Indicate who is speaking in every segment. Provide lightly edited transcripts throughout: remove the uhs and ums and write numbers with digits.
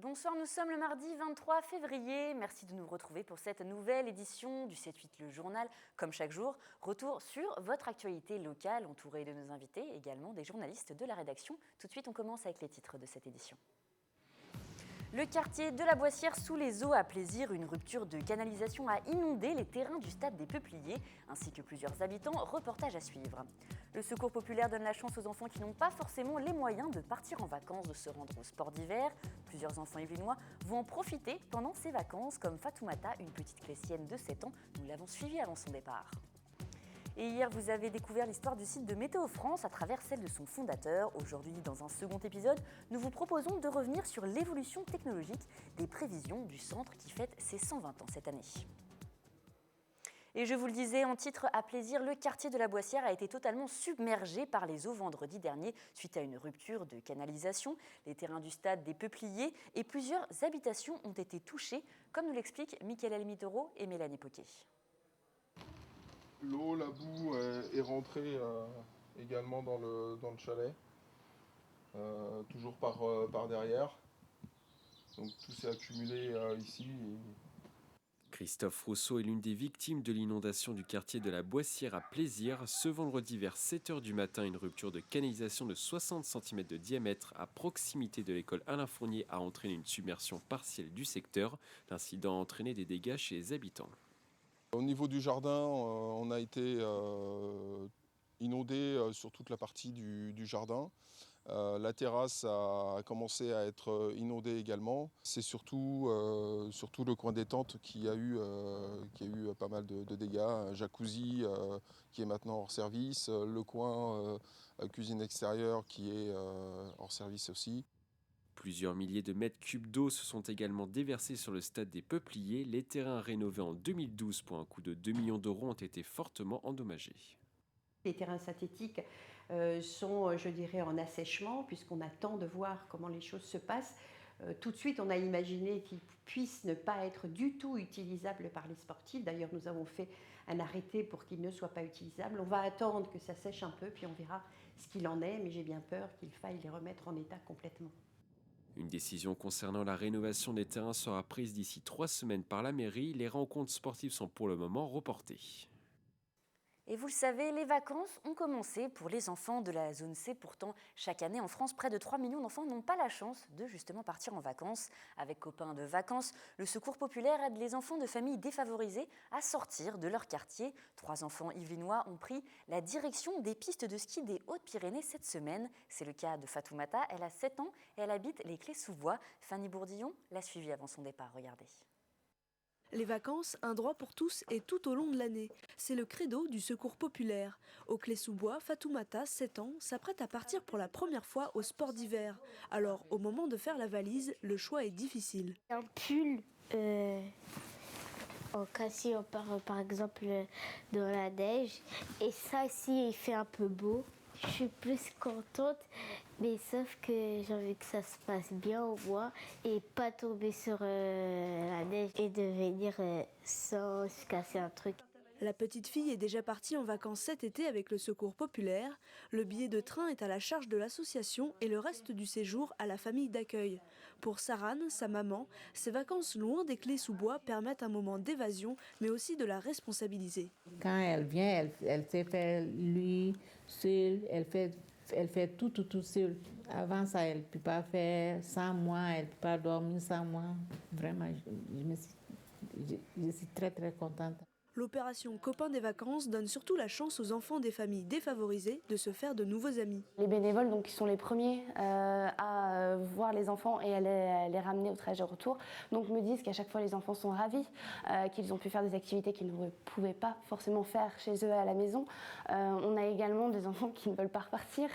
Speaker 1: Bonsoir, nous sommes le mardi 23 février. Merci de nous retrouver pour cette nouvelle édition du 7-8 le journal. Comme chaque jour, retour sur votre actualité locale, entourée de nos invités, également des journalistes de la rédaction. Tout de suite, on commence avec les titres de cette édition. Le quartier de la Boissière sous les eaux à Plaisir, une rupture de canalisation a inondé les terrains du stade des Peupliers, ainsi que plusieurs habitants, reportage à suivre. Le Secours populaire donne la chance aux enfants qui n'ont pas forcément les moyens de partir en vacances, de se rendre au sport d'hiver. Plusieurs enfants yvelinois vont en profiter pendant ces vacances, comme Fatoumata, une petite clécienne de 7 ans. Nous l'avons suivie avant son départ. Et hier, vous avez découvert l'histoire du site de Météo France à travers celle de son fondateur. Aujourd'hui, dans un second épisode, nous vous proposons de revenir sur l'évolution technologique des prévisions du centre qui fête ses 120 ans cette année. Et je vous le disais en titre à Plaisir, le quartier de la Boissière a été totalement submergé par les eaux vendredi dernier suite à une rupture de canalisation. Les terrains du stade des Peupliers et plusieurs habitations ont été touchés, comme nous l'expliquent Mickaël Elmitoro et Mélanie Poquet.
Speaker 2: L'eau, la boue est rentrée également dans le chalet, toujours par derrière. Donc tout s'est accumulé ici.
Speaker 3: Christophe Rousseau est l'une des victimes de l'inondation du quartier de la Boissière à Plaisir. Ce vendredi vers 7h du matin, une rupture de canalisation de 60 cm de diamètre à proximité de l'école Alain Fournier a entraîné une submersion partielle du secteur. L'incident a entraîné des dégâts chez les habitants.
Speaker 2: Au niveau du jardin, on a été inondé sur toute la partie du jardin. La terrasse a commencé à être inondée également. C'est surtout le coin détente qui a eu pas mal de dégâts. Un jacuzzi qui est maintenant hors service, le coin cuisine extérieure qui est hors service aussi.
Speaker 3: Plusieurs milliers de mètres cubes d'eau se sont également déversés sur le stade des Peupliers. Les terrains rénovés en 2012 pour un coût de 2 millions d'euros ont été fortement endommagés.
Speaker 4: Les terrains synthétiques sont, je dirais, en assèchement puisqu'on attend de voir comment les choses se passent. Tout de suite, on a imaginé qu'ils puissent ne pas être du tout utilisables par les sportifs. D'ailleurs, nous avons fait un arrêté pour qu'ils ne soient pas utilisables. On va attendre que ça sèche un peu, puis on verra ce qu'il en est. Mais j'ai bien peur qu'il faille les remettre en état complètement.
Speaker 3: Une décision concernant la rénovation des terrains sera prise d'ici 3 semaines par la mairie. Les rencontres sportives sont pour le moment reportées.
Speaker 1: Et vous le savez, les vacances ont commencé pour les enfants de la zone C. Pourtant, chaque année en France, près de 3 millions d'enfants n'ont pas la chance de justement partir en vacances. Avec Copains de vacances, le Secours populaire aide les enfants de familles défavorisées à sortir de leur quartier. 3 enfants yvelinois ont pris la direction des pistes de ski des Hautes-Pyrénées cette semaine. C'est le cas de Fatoumata, elle a 7 ans et elle habite les Clés-sous-Bois. Fanny Bourdillon l'a suivie avant son départ, regardez.
Speaker 5: Les vacances, un droit pour tous et tout au long de l'année. C'est le credo du Secours populaire. Au Clés-sous-Bois, Fatoumata, 7 ans, s'apprête à partir pour la première fois au sport d'hiver. Alors, au moment de faire la valise, le choix est difficile.
Speaker 6: Un pull en cas si on part par exemple dans la neige. Et ça, si il fait un peu beau, je suis plus contente, mais sauf que j'ai envie que ça se passe bien au moins et pas tomber sur la neige et de venir sans se casser un truc.
Speaker 5: La petite fille est déjà partie en vacances cet été avec le Secours populaire. Le billet de train est à la charge de l'association et le reste du séjour à la famille d'accueil. Pour Sarane, sa maman, ces vacances loin des Clés-sous-Bois permettent un moment d'évasion, mais aussi de la responsabiliser.
Speaker 7: Quand elle vient, elle sait faire lui seule, elle fait tout seule. Avant ça, elle ne peut pas faire sans moi, elle ne peut pas dormir sans moi. Vraiment, je suis très très contente.
Speaker 5: L'opération Copains des vacances donne surtout la chance aux enfants des familles défavorisées de se faire de nouveaux amis.
Speaker 8: Les bénévoles donc, qui sont les premiers à voir les enfants et à les ramener au trajet retour donc, me disent qu'à chaque fois les enfants sont ravis, qu'ils ont pu faire des activités qu'ils ne pouvaient pas forcément faire chez eux à la maison. On a également des enfants qui ne veulent pas repartir,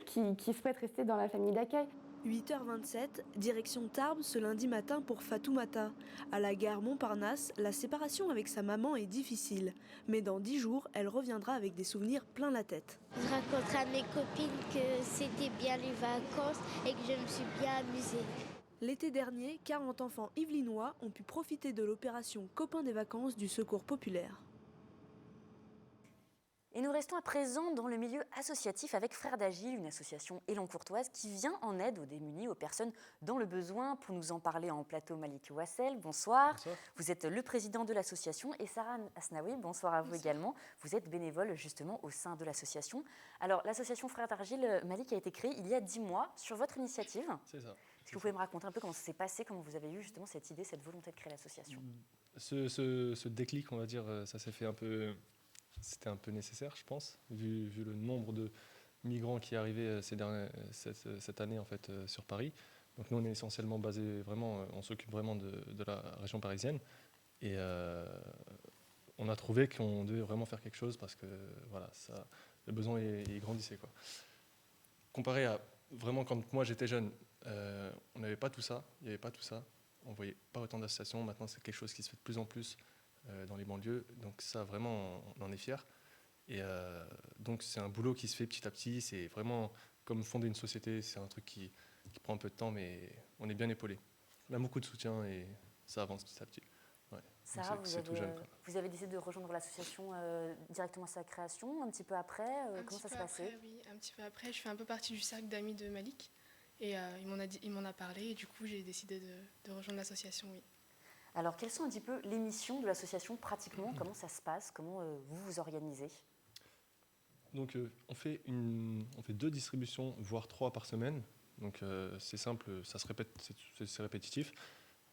Speaker 8: qui souhaitent rester dans la famille d'accueil.
Speaker 5: 8h27, direction Tarbes ce lundi matin pour Fatoumata. À la gare Montparnasse, la séparation avec sa maman est difficile. Mais dans 10 jours, elle reviendra avec des souvenirs plein la tête.
Speaker 6: Je raconterai à mes copines que c'était bien les vacances et que je me suis bien amusée.
Speaker 5: L'été dernier, 40 enfants yvelinois ont pu profiter de l'opération Copains des vacances du Secours populaire.
Speaker 1: Et nous restons à présent dans le milieu associatif avec Frères d'Agile, une association élancourtoise qui vient en aide aux démunis, aux personnes dans le besoin. Pour nous en parler en plateau, Malik Wassel, bonsoir.
Speaker 9: Bonsoir.
Speaker 1: Vous êtes le président de l'association et Sarah Asnaoui, bonsoir à vous également. Vous êtes bénévole justement au sein de l'association. Alors l'association Frères d'Argile, Malik, a été créée il y a 10 mois sur votre initiative.
Speaker 9: C'est ça.
Speaker 1: Est-ce que vous pouvez me raconter un peu comment ça s'est passé, comment vous avez eu justement cette idée, cette volonté de créer l'association?
Speaker 9: Ce déclic, on va dire, ça s'est fait un peu... C'était un peu nécessaire, je pense, vu le nombre de migrants qui arrivaient cette année en fait, sur Paris. Donc nous, on est essentiellement basé vraiment, on s'occupe vraiment de la région parisienne. Et on a trouvé qu'on devait vraiment faire quelque chose parce que voilà, le besoin il grandissait, quoi. Comparé à vraiment quand moi j'étais jeune, on n'avait pas tout ça, il n'y avait pas tout ça. On ne voyait pas autant d'associations. Maintenant, c'est quelque chose qui se fait de plus en plus dans les banlieues. Donc ça, vraiment, on en est fiers. Et donc c'est un boulot qui se fait petit à petit. C'est vraiment comme fonder une société. C'est un truc qui prend un peu de temps, mais on est bien épaulé. On a beaucoup de soutien et ça avance petit à petit. Ouais.
Speaker 1: Sarah,
Speaker 9: vous
Speaker 1: avez décidé de rejoindre l'association directement à sa création, un petit peu après. Comment ça s'est passé?
Speaker 10: Oui, un petit peu après. Je fais un peu partie du cercle d'amis de Malik. Et il m'en a parlé et du coup j'ai décidé de rejoindre l'association, oui.
Speaker 1: Alors quelles sont un petit peu les missions de l'association pratiquement? Comment ça se passe? Comment vous vous organisez?
Speaker 9: Donc on fait 2 distributions, voire 3 par semaine. Donc c'est simple, ça se répète, c'est répétitif.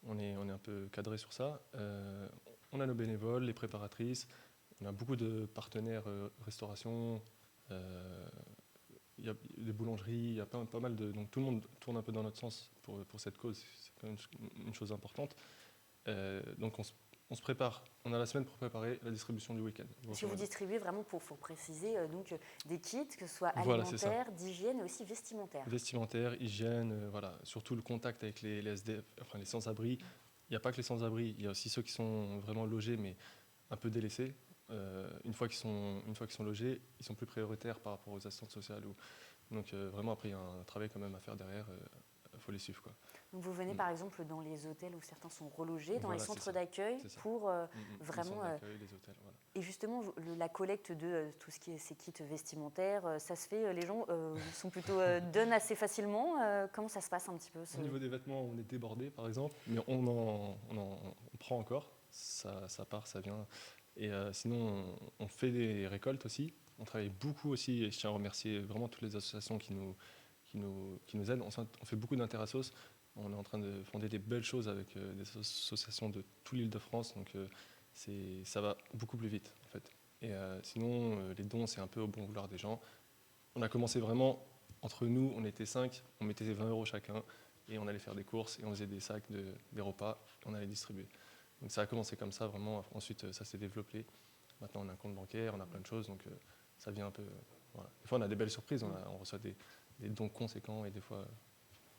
Speaker 9: On est un peu cadré sur ça. On a nos bénévoles, les préparatrices. On a beaucoup de partenaires restauration. Il y a des boulangeries, il y a pas mal de... Donc tout le monde tourne un peu dans notre sens pour cette cause, c'est quand même une chose importante. Donc on se prépare, on a la semaine pour préparer la distribution du week-end.
Speaker 1: Est-ce que vous distribuez vraiment, pour préciser, donc, des kits, que ce soit
Speaker 9: Voilà,
Speaker 1: alimentaires, d'hygiène et aussi vestimentaires?
Speaker 9: Vestimentaire, hygiène, voilà. Surtout le contact avec les SDF, enfin les sans-abri. Il n'y a pas que les sans-abri, il y a aussi ceux qui sont vraiment logés mais un peu délaissés. Une fois qu'ils sont logés, ils sont plus prioritaires par rapport aux assistantes sociales. Donc vraiment, après, il y a un travail quand même à faire derrière. Il faut les suivre, quoi.
Speaker 1: Donc vous venez par exemple dans les hôtels où certains sont relogés, dans
Speaker 9: Voilà,
Speaker 1: les centres d'accueil pour vraiment...
Speaker 9: les hôtels, voilà.
Speaker 1: Et justement, la collecte de tout ce qui est ces kits vestimentaires, ça se fait, les gens sont plutôt donnent assez facilement. Comment ça se passe un petit peu
Speaker 9: Au niveau des vêtements, on est débordé par exemple, mais on prend encore, ça part, ça vient. Et sinon, on fait des récoltes aussi. On travaille beaucoup aussi, et je tiens à remercier vraiment toutes les associations qui nous aident. On fait beaucoup d'interassos. On est en train de fonder des belles choses avec des associations de toute l'Île-de-France. Donc ça va beaucoup plus vite en fait. Et sinon, les dons, c'est un peu au bon vouloir des gens. On a commencé vraiment, entre nous, on était 5, on mettait 20 € chacun, et on allait faire des courses, et on faisait des sacs, des repas, et on allait distribuer. Donc ça a commencé comme ça, vraiment. Ensuite, ça s'est développé. Maintenant, on a un compte bancaire, on a plein de choses, donc ça vient un peu... Voilà. Des fois, on a des belles surprises, on reçoit des dons conséquents, et des fois...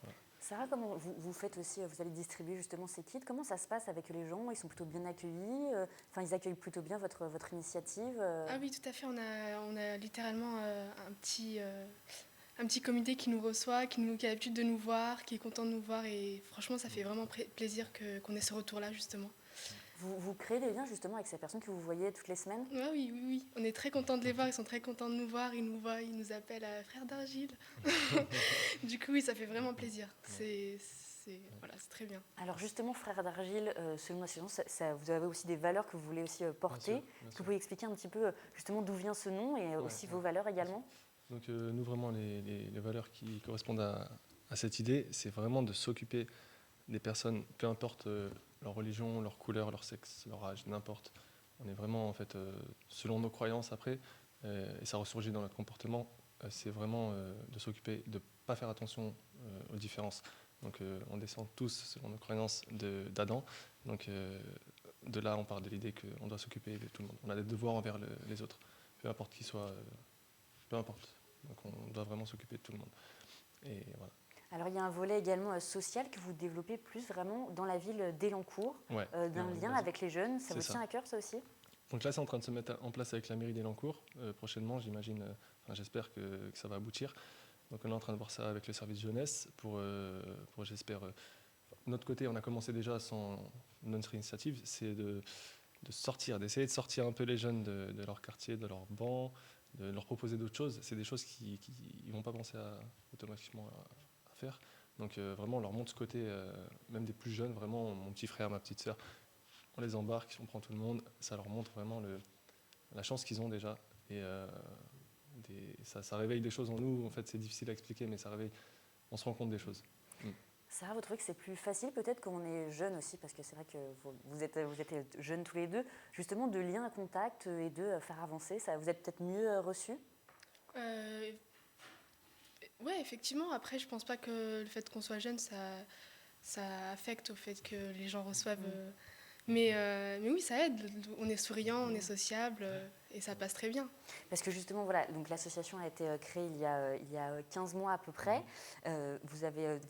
Speaker 9: Voilà.
Speaker 1: Sarah, comment vous faites aussi, vous allez distribuer justement ces kits, comment ça se passe avec les gens? Ils sont plutôt bien accueillis? Enfin, ils accueillent plutôt bien votre initiative?
Speaker 10: Ah oui, tout à fait, on a littéralement un petit comité qui nous reçoit, qui a l'habitude de nous voir, qui est content de nous voir, et franchement, ça fait vraiment plaisir qu'on ait ce retour-là, justement.
Speaker 1: Vous créez des liens justement avec ces personnes que vous voyez toutes les semaines?
Speaker 10: Oui. On est très contents de les voir, ils sont très contents de nous voir, ils nous appellent Frères d'Argile. Du coup, oui, ça fait vraiment plaisir. C'est très bien.
Speaker 1: Alors justement, Frères d'Argile, selon l'association, vous avez aussi des valeurs que vous voulez aussi porter.
Speaker 9: Bien sûr.
Speaker 1: Est-ce que vous pouvez expliquer un petit peu justement d'où vient ce nom et aussi vos valeurs également?
Speaker 9: Donc nous, vraiment, les valeurs qui correspondent à cette idée, c'est vraiment de s'occuper des personnes, peu importe leur religion, leur couleur, leur sexe, leur âge, n'importe. On est vraiment, en fait, selon nos croyances après, et ça ressurgit dans notre comportement, c'est vraiment de s'occuper, de ne pas faire attention aux différences. Donc on descend tous, selon nos croyances, d'Adam. Donc de là, on part de l'idée qu'on doit s'occuper de tout le monde. On a des devoirs envers les autres, peu importe qui soit, peu importe. Donc on doit vraiment s'occuper de tout le monde. Et voilà.
Speaker 1: Alors il y a un volet également social que vous développez plus vraiment dans la ville d'Élancourt, d'un lien avec les jeunes. Ça vous tient à cœur, ça aussi?
Speaker 9: Donc là, c'est en train de se mettre en place avec la mairie d'Élancourt. Prochainement, j'imagine, j'espère que ça va aboutir. Donc on est en train de voir ça avec le service jeunesse pour j'espère... de notre côté, on a commencé déjà notre initiative, c'est d'essayer de sortir un peu les jeunes de leur quartier, de leur banc, de leur proposer d'autres choses. C'est des choses qu'ils ne vont pas penser automatiquement à faire. Donc vraiment, on leur montre ce côté, même des plus jeunes, vraiment, mon petit frère, ma petite sœur, on les embarque, on prend tout le monde, ça leur montre vraiment la chance qu'ils ont déjà. Et ça réveille des choses en nous. En fait, c'est difficile à expliquer, mais on se rend compte des choses.
Speaker 1: Sarah, vous trouvez que c'est plus facile peut-être quand on est jeune aussi, parce que c'est vrai que vous êtes jeunes tous les deux, justement de lien à contact et de faire avancer, ça, vous êtes peut-être mieux reçus?
Speaker 10: Oui, effectivement. Après, je pense pas que le fait qu'on soit jeune, ça affecte au fait que les gens reçoivent. Mais oui, ça aide. On est souriant, on est sociable et ça passe très bien.
Speaker 1: Parce que justement, voilà, donc l'association a été créée il y a 15 mois à peu près. Vous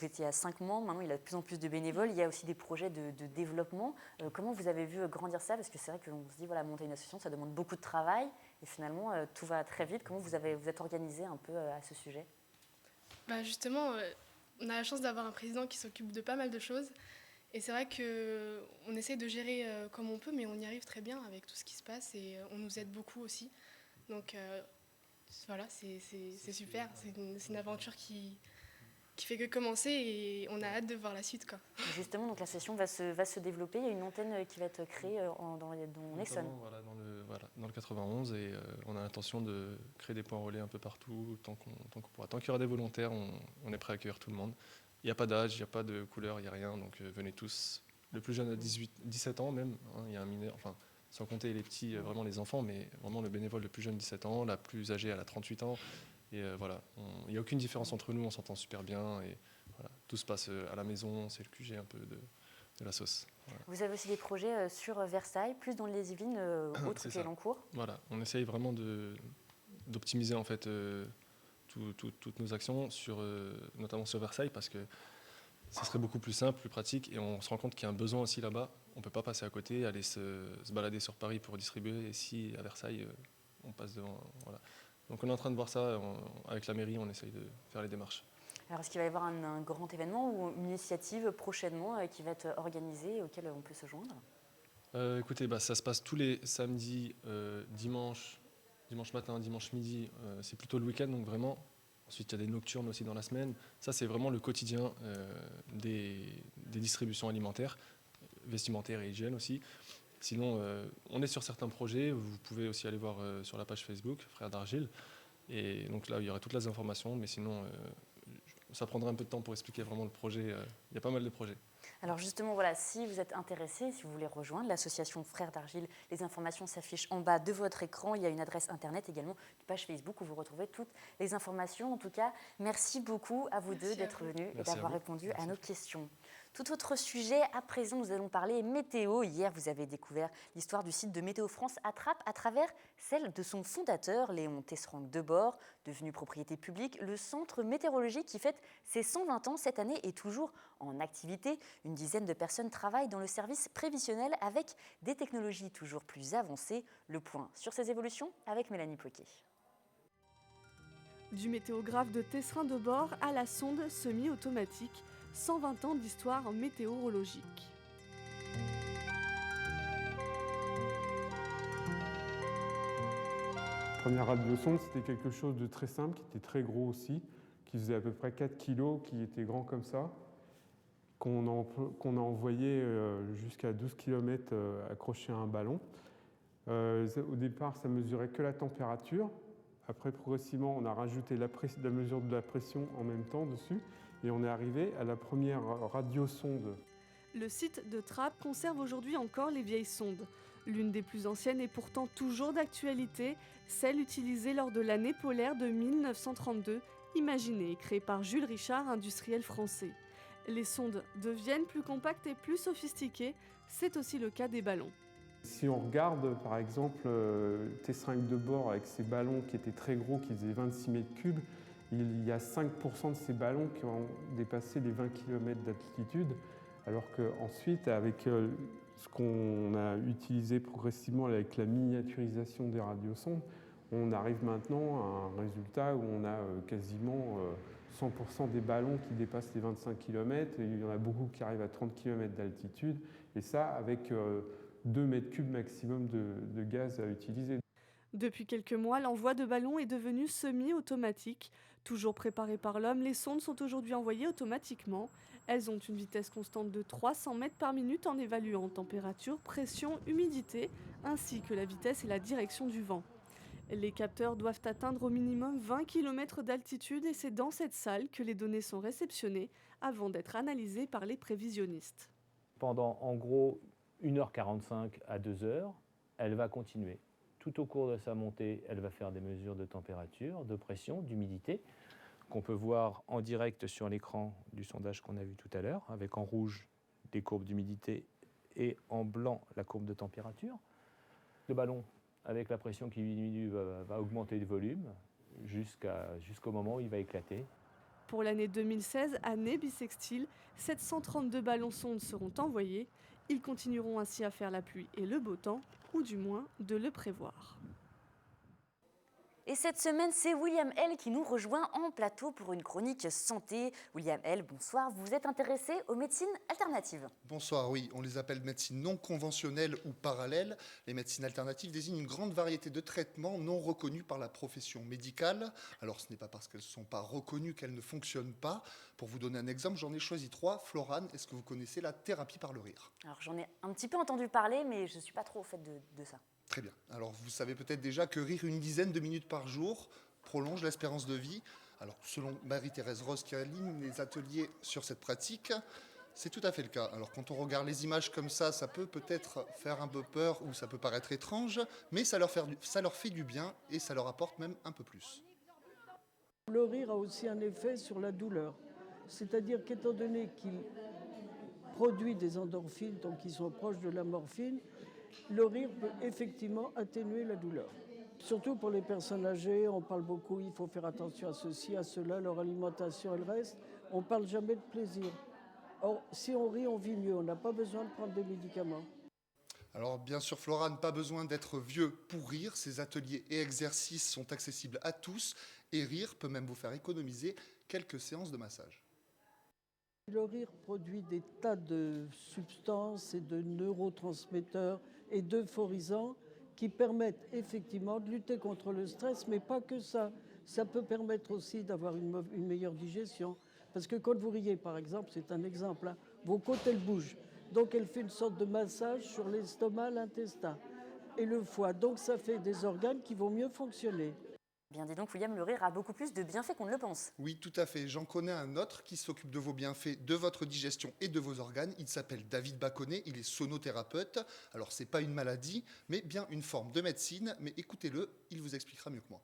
Speaker 1: étiez à 5 membres, maintenant il y a de plus en plus de bénévoles. Il y a aussi des projets de développement. Comment vous avez vu grandir ça? Parce que c'est vrai qu'on se dit, voilà, monter une association, ça demande beaucoup de travail. Et finalement, tout va très vite. Comment vous êtes organisé un peu à ce sujet?
Speaker 10: Justement, on a la chance d'avoir un président qui s'occupe de pas mal de choses. Et c'est vrai qu'on essaie de gérer comme on peut, mais on y arrive très bien avec tout ce qui se passe et on nous aide beaucoup aussi. Donc voilà, c'est super. C'est une aventure qui fait que commencer et on a hâte de voir la suite, quoi.
Speaker 1: Justement, donc la session va se développer. Il y a une antenne qui va être créée dans l'Essonne.
Speaker 9: Dans le 91, et on a l'intention de créer des points relais un peu partout tant qu'on pourra. Tant qu'il y aura des volontaires, on est prêt à accueillir tout le monde. Il n'y a pas d'âge, il n'y a pas de couleur, il n'y a rien, donc venez tous. Le plus jeune a 17 ans même, il y a un mineur, enfin sans compter les petits, vraiment les enfants, mais vraiment le bénévole le plus jeune 17 ans, la plus âgée elle a 38 ans. Et voilà, il n'y a aucune différence entre nous, on s'entend super bien et voilà, tout se passe à la maison, c'est le QG un peu de la sauce. Voilà.
Speaker 1: Vous avez aussi des projets sur Versailles, plus dans les Yvelines, autres que Elancourt.
Speaker 9: Voilà, on essaye vraiment d'optimiser en fait toutes nos actions, notamment sur Versailles, parce que ça serait beaucoup plus simple, plus pratique, et on se rend compte qu'il y a un besoin aussi là-bas. On ne peut pas passer à côté, aller se balader sur Paris pour distribuer, et si à Versailles, on passe devant. Voilà. Donc on est en train de voir ça, avec la mairie, on essaye de faire les démarches.
Speaker 1: Alors est-ce qu'il va y avoir un grand événement ou une initiative prochainement qui va être organisée et auquel on peut se joindre?
Speaker 9: Écoutez, ça se passe tous les samedis, dimanche matin, dimanche midi, c'est plutôt le week-end, donc vraiment. Ensuite, il y a des nocturnes aussi dans la semaine. Ça, c'est vraiment le quotidien des distributions alimentaires, vestimentaires et hygiène aussi. Sinon, on est sur certains projets. Vous pouvez aussi aller voir sur la page Facebook, Frères d'Argile. Et donc là, il y aura toutes les informations. Mais sinon, ça prendra un peu de temps pour expliquer vraiment le projet. Il y a pas mal de projets.
Speaker 1: Alors justement, voilà, si vous êtes intéressé, si vous voulez rejoindre l'association Frères d'Argile, les informations s'affichent en bas de votre écran. Il y a une adresse internet également, une page Facebook où vous retrouvez toutes les informations. En tout cas, merci beaucoup à vous deux d'être venus et d'avoir répondu à nos questions. Tout autre sujet, à présent, nous allons parler météo. Hier, vous avez découvert l'histoire du site de Météo France Attrape à travers celle de son fondateur, Léon Tesserang-Debord. Devenu propriété publique, le centre météorologique qui fête ses 120 ans cette année est toujours en activité. Une dizaine de personnes travaillent dans le service prévisionnel avec des technologies toujours plus avancées. Le point sur ces évolutions avec Mélanie Poquet.
Speaker 5: Du météographe de Tesserang-Debord à la sonde semi-automatique, 120 ans d'histoire météorologique.
Speaker 11: La première radiosonde, c'était quelque chose de très simple, qui était très gros aussi, qui faisait à peu près 4 kg, qui était grand comme ça, qu'on a envoyé jusqu'à 12 km accroché à un ballon. Au départ, ça mesurait que la température. Après, progressivement, on a rajouté la mesure de la pression en même temps dessus. Et on est arrivé à la première radiosonde.
Speaker 5: Le site de Trappes conserve aujourd'hui encore les vieilles sondes. L'une des plus anciennes est pourtant toujours d'actualité, celle utilisée lors de l'année polaire de 1932, imaginée et créée par Jules Richard, industriel français. Les sondes deviennent plus compactes et plus sophistiquées, c'est aussi le cas des ballons.
Speaker 11: Si on regarde par exemple Tesserang-Debord avec ses ballons qui étaient très gros, qui faisaient 26 mètres cubes, il y a 5% de ces ballons qui ont dépassé les 20 km d'altitude, alors qu'ensuite, avec ce qu'on a utilisé progressivement avec la miniaturisation des radiosondes, on arrive maintenant à un résultat où on a quasiment 100% des ballons qui dépassent les 25 km, et il y en a beaucoup qui arrivent à 30 km d'altitude, et ça avec 2 mètres cubes maximum de gaz à utiliser.
Speaker 5: Depuis quelques mois, l'envoi de ballons est devenu semi-automatique. Toujours préparées par l'homme, les sondes sont aujourd'hui envoyées automatiquement. Elles ont une vitesse constante de 300 mètres par minute en évaluant température, pression, humidité, ainsi que la vitesse et la direction du vent. Les capteurs doivent atteindre au minimum 20 km d'altitude et c'est dans cette salle que les données sont réceptionnées avant d'être analysées par les prévisionnistes.
Speaker 12: Pendant en gros 1h45 à 2h, elle va continuer. Tout au cours de sa montée, elle va faire des mesures de température, de pression, d'humidité, qu'on peut voir en direct sur l'écran du sondage qu'on a vu tout à l'heure, avec en rouge les courbes d'humidité et en blanc la courbe de température. Le ballon, avec la pression qui diminue, va augmenter de volume jusqu'au moment où il va éclater.
Speaker 5: Pour l'année 2016, année bissextile, 732 ballons-sondes seront envoyés. Ils continueront ainsi à faire la pluie et le beau temps, ou du moins de le prévoir.
Speaker 1: Et cette semaine, c'est William L qui nous rejoint en plateau pour une chronique santé. William L, bonsoir. Vous êtes intéressé aux médecines alternatives.
Speaker 13: Bonsoir, oui. On les appelle médecines non conventionnelles ou parallèles. Les médecines alternatives désignent une grande variété de traitements non reconnus par la profession médicale. Alors, ce n'est pas parce qu'elles ne sont pas reconnues qu'elles ne fonctionnent pas. Pour vous donner un exemple, j'en ai choisi 3. Florane, est-ce que vous connaissez la thérapie par le rire?
Speaker 1: Alors, j'en ai un petit peu entendu parler, mais je ne suis pas trop au fait de ça.
Speaker 13: Très bien. Alors, vous savez peut-être déjà que rire une dizaine de minutes par jour prolonge l'espérance de vie. Alors, selon Marie-Thérèse Rose qui anime les ateliers sur cette pratique, c'est tout à fait le cas. Alors, quand on regarde les images comme ça peut peut-être faire un peu peur ou ça peut paraître étrange, mais ça leur fait du bien et ça leur apporte même un peu plus.
Speaker 14: Le rire a aussi un effet sur la douleur. C'est-à-dire qu'étant donné qu'il produit des endorphines, donc qui sont proches de la morphine, le rire peut effectivement atténuer la douleur. Surtout pour les personnes âgées, on parle beaucoup, il faut faire attention à ceci, à cela, leur alimentation et le reste. On ne parle jamais de plaisir. Or, si on rit, on vit mieux, on n'a pas besoin de prendre des médicaments.
Speaker 13: Alors bien sûr, Florane, pas besoin d'être vieux pour rire. Ces ateliers et exercices sont accessibles à tous et rire peut même vous faire économiser quelques séances de massage.
Speaker 14: Le rire produit des tas de substances et de neurotransmetteurs et d'euphorisants qui permettent effectivement de lutter contre le stress, mais pas que ça. Ça peut permettre aussi d'avoir une meilleure digestion. Parce que quand vous riez, par exemple, c'est un exemple, hein, vos côtes, elles bougent. Donc, elle fait une sorte de massage sur l'estomac, l'intestin et le foie. Donc, ça fait des organes qui vont mieux fonctionner.
Speaker 1: Bien, dis donc, William, le rire a beaucoup plus de bienfaits qu'on ne le pense.
Speaker 13: Oui, tout à fait. J'en connais un autre qui s'occupe de vos bienfaits, de votre digestion et de vos organes. Il s'appelle David Baconnet, il est sonothérapeute. Alors, ce n'est pas une maladie, mais bien une forme de médecine. Mais écoutez-le, il vous expliquera mieux que moi.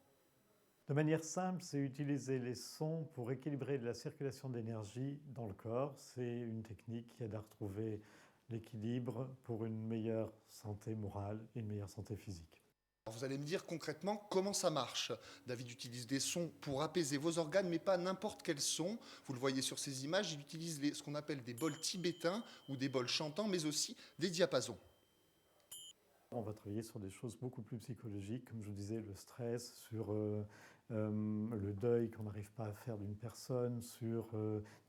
Speaker 15: De manière simple, c'est utiliser les sons pour équilibrer la circulation d'énergie dans le corps. C'est une technique qui aide à retrouver l'équilibre pour une meilleure santé morale et une meilleure santé physique.
Speaker 13: Alors vous allez me dire concrètement comment ça marche. David utilise des sons pour apaiser vos organes, mais pas n'importe quels sons. Vous le voyez sur ces images, il utilise ce qu'on appelle des bols tibétains ou des bols chantants, mais aussi des diapasons.
Speaker 15: On va travailler sur des choses beaucoup plus psychologiques, comme je vous disais, le stress, sur le deuil qu'on n'arrive pas à faire d'une personne, sur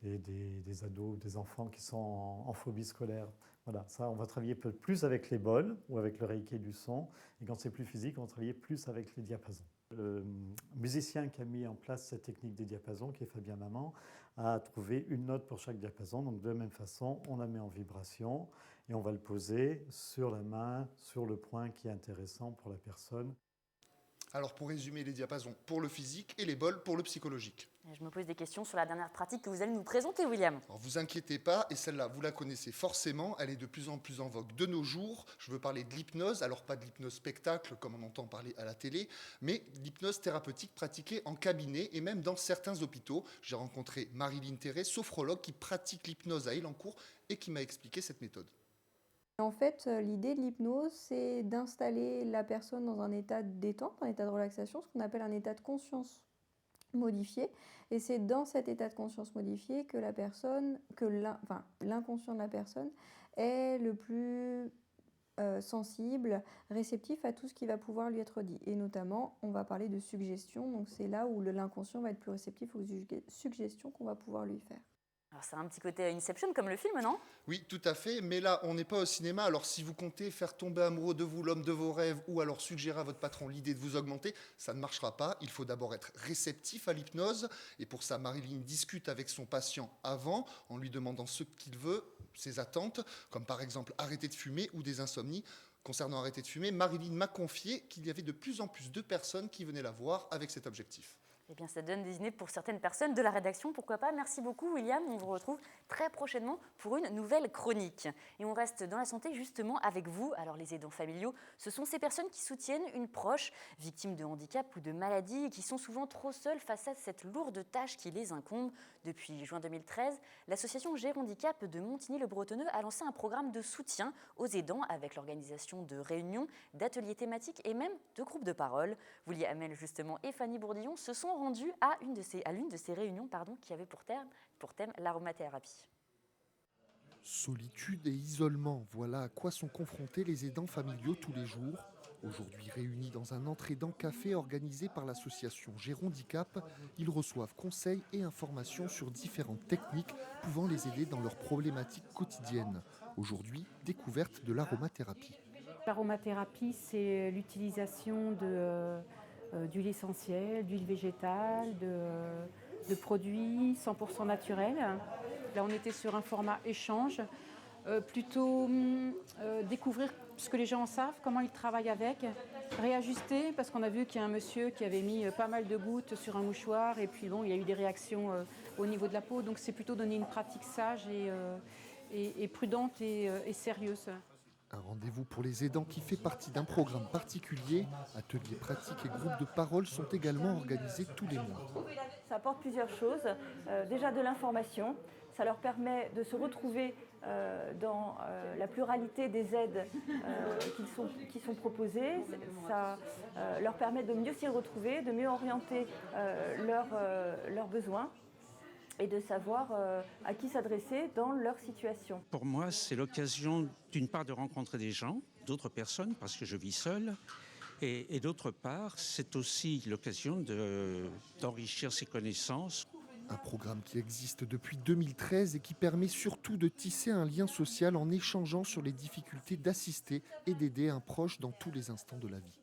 Speaker 15: des ados, des enfants qui sont en phobie scolaire. Voilà, ça, on va travailler plus avec les bols ou avec le reiki du son. Et quand c'est plus physique, on va travailler plus avec les diapasons. Le musicien qui a mis en place cette technique des diapasons, qui est Fabien Maman, a trouvé une note pour chaque diapason. Donc de la même façon, on la met en vibration et on va le poser sur la main, sur le point qui est intéressant pour la personne.
Speaker 13: Alors pour résumer, les diapasons pour le physique et les bols pour le psychologique.
Speaker 1: Je me pose des questions sur la dernière pratique que vous allez nous présenter, William.
Speaker 13: Alors vous inquiétez pas, et celle-là, vous la connaissez forcément, elle est de plus en plus en vogue de nos jours. Je veux parler de l'hypnose, alors pas de l'hypnose spectacle comme on entend parler à la télé, mais l'hypnose thérapeutique pratiquée en cabinet et même dans certains hôpitaux. J'ai rencontré Marilyn Terré, sophrologue qui pratique l'hypnose à Elancourt et qui m'a expliqué cette méthode.
Speaker 16: En fait, l'idée de l'hypnose, c'est d'installer la personne dans un état de détente, un état de relaxation, ce qu'on appelle un état de conscience modifié. Et c'est dans cet état de conscience modifié que l'inconscient de la personne est le plus sensible, réceptif à tout ce qui va pouvoir lui être dit. Et notamment, on va parler de suggestion. Donc c'est là où l'inconscient va être plus réceptif aux suggestions qu'on va pouvoir lui faire.
Speaker 1: Alors c'est un petit côté Inception comme le film, non?
Speaker 13: Oui, tout à fait, mais là, on n'est pas au cinéma, alors si vous comptez faire tomber amoureux de vous l'homme de vos rêves ou alors suggérer à votre patron l'idée de vous augmenter, ça ne marchera pas. Il faut d'abord être réceptif à l'hypnose, et pour ça, Marilyn discute avec son patient avant, en lui demandant ce qu'il veut, ses attentes, comme par exemple arrêter de fumer ou des insomnies. Concernant arrêter de fumer, Marilyn m'a confié qu'il y avait de plus en plus de personnes qui venaient la voir avec cet objectif.
Speaker 1: Eh bien, ça donne des idées pour certaines personnes de la rédaction, pourquoi pas. Merci beaucoup, William. On vous retrouve très prochainement pour une nouvelle chronique. Et on reste dans la santé, justement, avec vous. Alors, les aidants familiaux, ce sont ces personnes qui soutiennent une proche victime de handicap ou de maladie et qui sont souvent trop seules face à cette lourde tâche qui les incombe. Depuis juin 2013, l'association Gérondicap de Montigny-le-Bretonneux a lancé un programme de soutien aux aidants avec l'organisation de réunions, d'ateliers thématiques et même de groupes de parole. William Hamel, justement, et Fanny Bourdillon se sont rendus à l'une de ces réunions qui avait pour thème l'aromathérapie.
Speaker 13: Solitude et isolement, voilà à quoi sont confrontés les aidants familiaux tous les jours. Aujourd'hui réunis dans un entraidant café organisé par l'association Gérondicap, ils reçoivent conseils et informations sur différentes techniques pouvant les aider dans leurs problématiques quotidiennes. Aujourd'hui, découverte de l'aromathérapie.
Speaker 17: L'aromathérapie, c'est l'utilisation d'huile essentielle, d'huile végétale, de produits 100% naturels. Là, on était sur un format échange, plutôt découvrir ce que les gens en savent, comment ils travaillent avec, réajuster, parce qu'on a vu qu'il y a un monsieur qui avait mis pas mal de gouttes sur un mouchoir, et puis bon, il y a eu des réactions au niveau de la peau, donc c'est plutôt donner une pratique sage et prudente et sérieuse.
Speaker 13: Un rendez-vous pour les aidants qui fait partie d'un programme particulier. Ateliers pratiques et groupes de parole sont également organisés tous les mois.
Speaker 18: Ça apporte plusieurs choses. Déjà de l'information. Ça leur permet de se retrouver dans la pluralité des aides qui sont proposées. Ça leur permet de mieux s'y retrouver, de mieux orienter leurs besoins et de savoir à qui s'adresser dans leur situation.
Speaker 19: Pour moi, c'est l'occasion d'une part de rencontrer des gens, d'autres personnes, parce que je vis seul, et d'autre part, c'est aussi l'occasion d'enrichir ses connaissances.
Speaker 13: Un programme qui existe depuis 2013 et qui permet surtout de tisser un lien social en échangeant sur les difficultés d'assister et d'aider un proche dans tous les instants de la vie.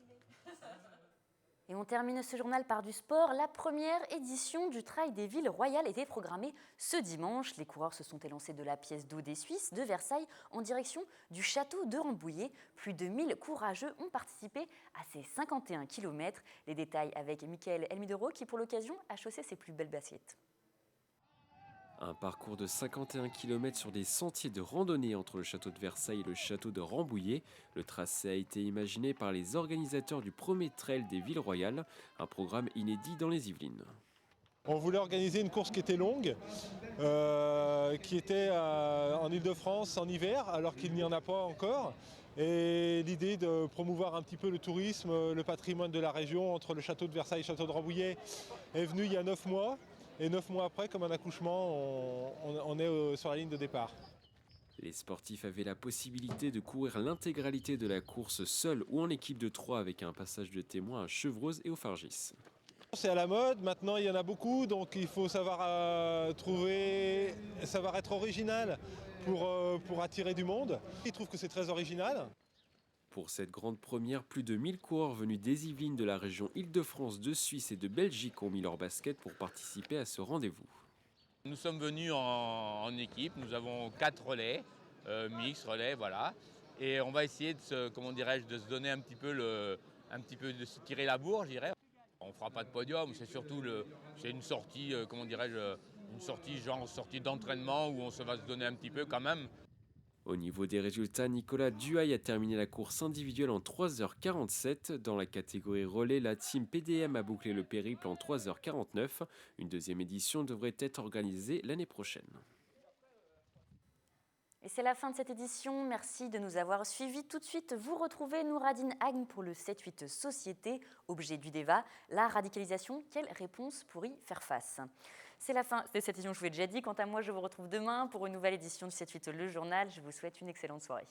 Speaker 1: Et on termine ce journal par du sport. La première édition du Trail des Villes Royales était programmée ce dimanche. Les coureurs se sont élancés de la pièce d'eau des Suisses de Versailles en direction du château de Rambouillet. Plus de 1000 courageux ont participé à ces 51 km. Les détails avec Mickaël Elmidoro qui pour l'occasion a chaussé ses plus belles baskets.
Speaker 3: Un parcours de 51 km sur des sentiers de randonnée entre le château de Versailles et le château de Rambouillet. Le tracé a été imaginé par les organisateurs du premier trail des Villes Royales, un programme inédit dans les Yvelines.
Speaker 20: On voulait organiser une course qui était longue, qui était en Ile-de-France en hiver, alors qu'il n'y en a pas encore. Et l'idée de promouvoir un petit peu le tourisme, le patrimoine de la région entre le château de Versailles et le château de Rambouillet est venue il y a 9 mois. Et 9 mois après, comme un accouchement, on est sur la ligne de départ.
Speaker 3: Les sportifs avaient la possibilité de courir l'intégralité de la course seul ou en équipe de 3 avec un passage de témoin à Chevreuse et au Fargis.
Speaker 20: C'est à la mode, maintenant il y en a beaucoup, donc il faut savoir être original pour attirer du monde. Ils trouvent que c'est très original.
Speaker 3: Pour cette grande première, plus de 1000 coureurs venus des Yvelines, de la région Île-de-France, de Suisse et de Belgique ont mis leur basket pour participer à ce rendez-vous.
Speaker 21: Nous sommes venus en équipe, nous avons 4 relais, mix, relais, voilà. Et on va essayer de se donner un petit peu de se tirer la bourre, je dirais. On ne fera pas de podium, c'est surtout une sortie, une sortie d'entraînement où on va se donner un petit peu quand même.
Speaker 3: Au niveau des résultats, Nicolas Duhail a terminé la course individuelle en 3h47. Dans la catégorie relais, la team PDM a bouclé le périple en 3h49. Une deuxième édition devrait être organisée l'année prochaine.
Speaker 1: Et c'est la fin de cette édition. Merci de nous avoir suivis. Tout de suite, vous retrouvez Nouradine Hagne pour le 7-8 Société, objet du débat. La radicalisation, quelle réponse pour y faire face ? C'est la fin de cette édition, je vous l'ai déjà dit. Quant à moi, je vous retrouve demain pour une nouvelle édition du 7-8 Le Journal. Je vous souhaite une excellente soirée.